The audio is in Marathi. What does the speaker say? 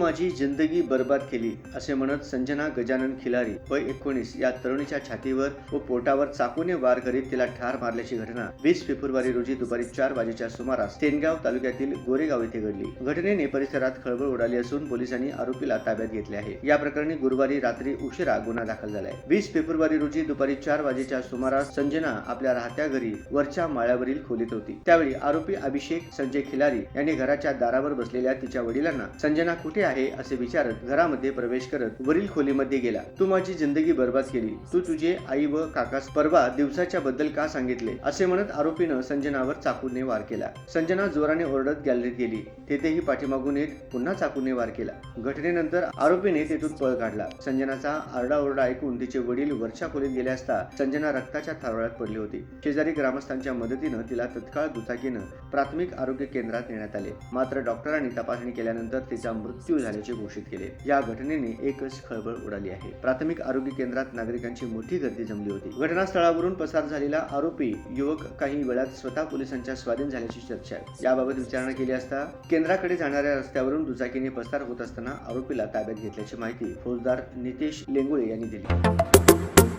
माझी जिंदगी बर्बाद केली असे म्हणत संजना गजानन खिलारी वय 19 या तरुणीच्या छातीवर व पोटावर चाकूने वार करीत तिला ठार मारल्याची घटना 20 फेब्रुवारी रोजी दुपारी 4 वाजेच्या सुमारास सेनगाव तालुक्यातील गोरेगाव येथे घडली। घटनेने परिसरात खळबळ उडाली असून पोलिसांनी आरोपीला ताब्यात घेतले आहे। या प्रकरणी गुरुवारी रात्री उशिरा गुन्हा दाखल झालाय। 20 फेब्रुवारी रोजी दुपारी 4 वाजेच्या सुमारास संजना आपल्या राहत्या घरी वरच्या माळ्यावरील खोलीत होती। त्यावेळी आरोपी अभिषेक संजय खिलारी यांनी घराच्या दारावर बसलेल्या तिच्या वडिलांना संजना कुठे आहे असे विचारत घरामध्ये प्रवेश करत वरील खोलीमध्ये गेला। तू माझी जिंदगी बर्बाद केली, तू तुझे आई व काकास परवा दिवसाच्या बद्दल का सांगितले असे म्हणत आरोपीनं संजनावर चाकूने वार केला। संजना जोराने ओरडत गॅलरीत गेली, तेथेही पाठीमागून येत पुन्हा चाकूने वार केला। घटनेनंतर आरोपीने तेथून पळ काढला। संजनाचा आरडाओरडा ऐकून तिचे वडील वरच्या खोलीत गेले असता संजना रक्ताच्या थारोळ्यात पडली होती। शेजारी ग्रामस्थांच्या मदतीने तिला तत्काळ दुचाकीने प्राथमिक आरोग्य केंद्रात नेण्यात आले, मात्र डॉक्टरांनी तपासणी केल्यानंतर तिचा मृत्यू झाल्याचे घोषित केले। या घटनेने एकच खळबळ उडाली आहे। प्राथमिक आरोग्य केंद्रात नागरिकांची मोठी गर्दी जमली होती। घटनास्थळावरून पसार झालेला आरोपी युवक काही वेळात स्वतः पोलिसांच्या स्वाधीन झाल्याची चर्चा आहे। याबाबत विचारणा केली असता केंद्राकडे जाणाऱ्या रस्त्यावरून दुचाकीने पसार होत असताना आरोपीला ताब्यात घेतल्याची माहिती फौजदार नितेश लेंगुळे यांनी दिली।